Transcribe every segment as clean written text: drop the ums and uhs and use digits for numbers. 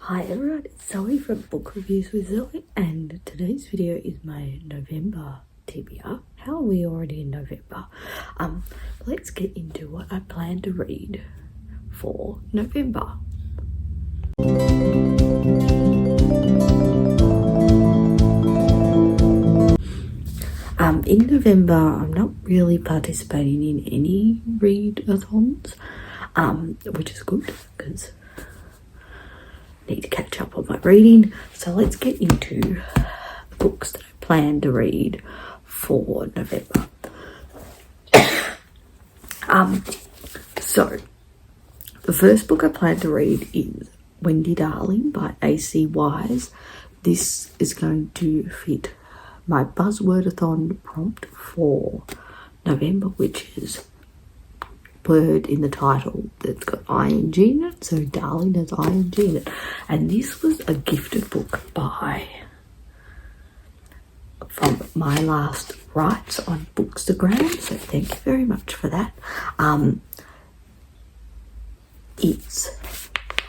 Hi everyone, it's Zoe from Book Reviews with Zoe, and today's video is my November TBR. How are we already in November? Let's get into what I plan to read for November. In November, I'm not really participating in any read-a-thons, which is good because need to catch up on my reading. So let's get into the books that I plan to read for November. So the first book I plan to read is Wendy Darling by A.C. Wise. This is going to fit my buzzword-a-thon prompt for November, which is word in the title that's got ing in it, so Darling has ing in it. And this was a gifted book from my last writes on Bookstagram, so thank you very much for that. I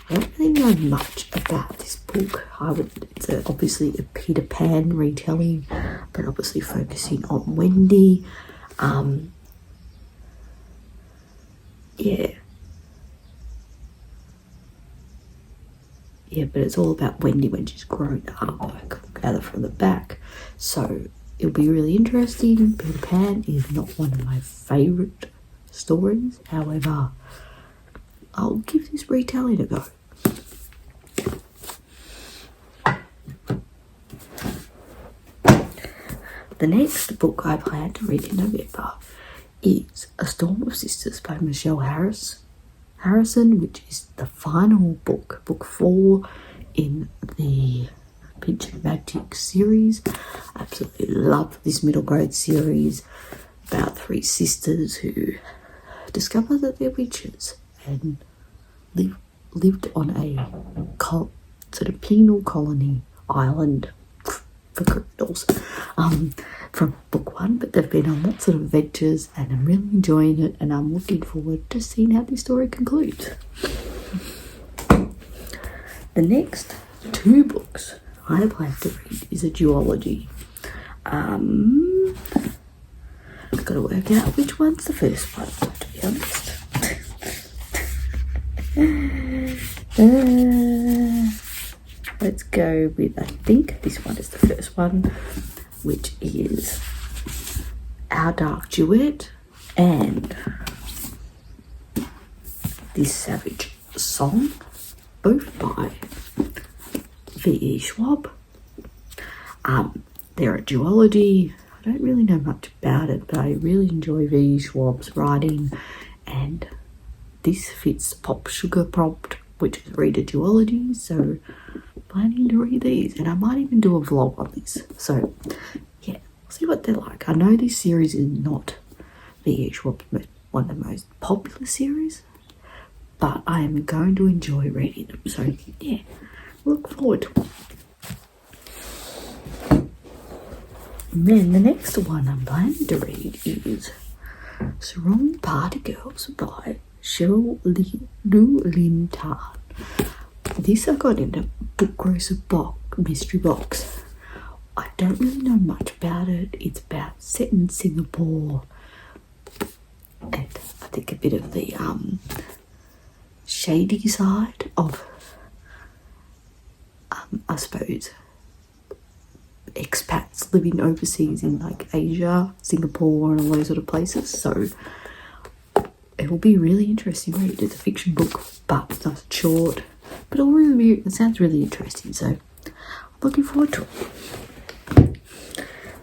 don't really know much about this book. It's obviously a Peter Pan retelling, but obviously focusing on Wendy. Yeah, but it's all about Wendy when she's grown up, I could gather from the back. So it'll be really interesting. Peter Pan is not one of my favourite stories. However, I'll give this retelling a go. The next book I plan to read in November is A Storm of Sisters by Michelle Harrison, which is the final book, book 4 in the Pinch of Magic series. Absolutely love this middle grade series about 3 sisters who discover that they're witches and lived on a sort of penal colony island for criminals from book 1, but they've been on lots of adventures and I'm really enjoying it, and I'm looking forward to seeing how this story concludes. The next 2 books I plan to read is a duology. I've got to work out which one's the first one, to be honest. Let's go with, I think this one is the first one, which is Our Dark Duet and This Savage Song, both by V.E. Schwab. They're a duology. I don't really know much about it, but I really enjoy V.E. Schwab's writing, and this fits Pop Sugar prompt, which is read a duology, so planning to read these, and I might even do a vlog on this. So yeah, see what they're like. I know this series is not V.E. Schwab's one of the most popular series, but I am going to enjoy reading them. So yeah, look forward to it. And then the next one I'm planning to read is Sarong Party Girls by Cheryl Lin Tan. This I got in a Bookgrocer mystery box. I don't really know much about it. It's about set in Singapore, and I think a bit of the shady side of I suppose expats living overseas in like Asia, Singapore and all those sort of places. So it will be really interesting read. It's a fiction book, but it's not short. But it sounds really interesting, so I'm looking forward to it.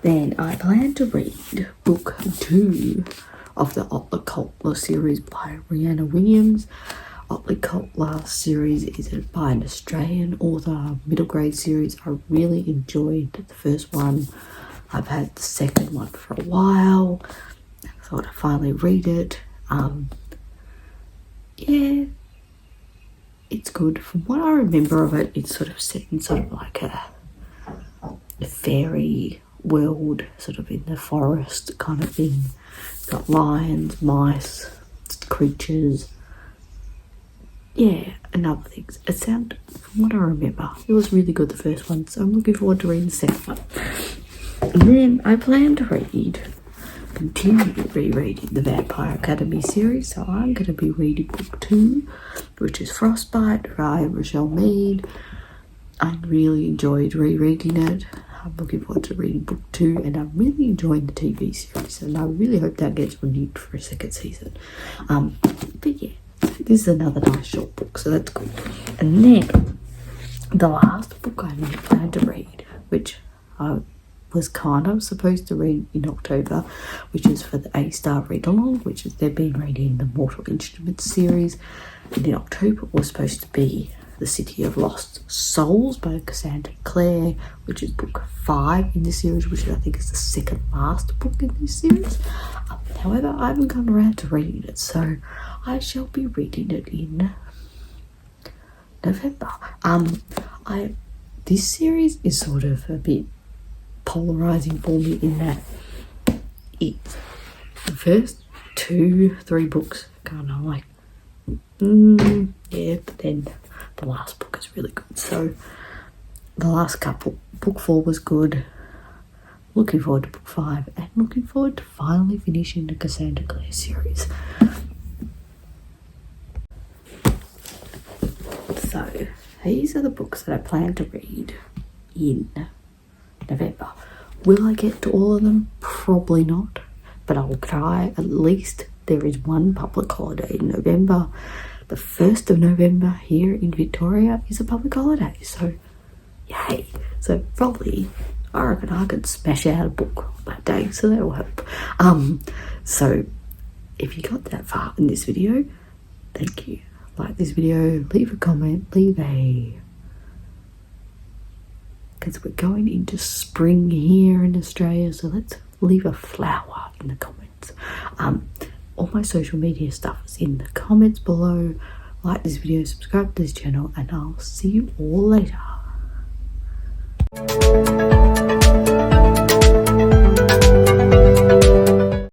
Then I plan to read book 2 of the Optical series by Rhianna Williams. Optical series is by an Australian author, middle grade series. I really enjoyed the first one. I've had the second one for a while. I thought I'd finally read it. Yeah, it's good. From what I remember of it, it's sort of set in sort of like a fairy world, sort of in the forest kind of thing. It's got lions, mice, creatures. yeah, and other things. It sounded, from what I remember, it was really good, the first one, so I'm looking forward to reading the second one. And then I plan to continue rereading the Vampire Academy series, so I'm going to be reading book 2, which is Frostbite by Rochelle Mead. I really enjoyed rereading it. I'm looking forward to reading book 2, and I'm really enjoying the TV series, and I really hope that gets renewed for a second season. But yeah, this is another nice short book, so that's good. And then the last book I plan to read, which I was kind of supposed to read in October, which is for the A-Star read-along, which is they've been reading the Mortal Instruments series, and in October it was supposed to be The City of Lost Souls by Cassandra Clare, which is book 5 in this series, which I think is the second last book in this series. However, I haven't come around to reading it, so I shall be reading it in November. This series is sort of a bit polarizing for me in that it's the first 2-3 books kind of like yeah, but then the last book is really good. So the last couple, book 4 was good, looking forward to book 5, and looking forward to finally finishing the Cassandra Clare series. So these are the books that I plan to read in November. Will I get to all of them? Probably not, but I will try. At least there is one public holiday in November. The 1st of November here in Victoria is a public holiday, so yay. So probably I reckon I could smash out a book that day, so that will help. So if you got that far in this video, thank you. Like this video, leave a comment, because we're going into spring here in Australia, so let's leave a flower in the comments. All my social media stuff is in the comments below. Like this video, subscribe to this channel, and I'll see you all later.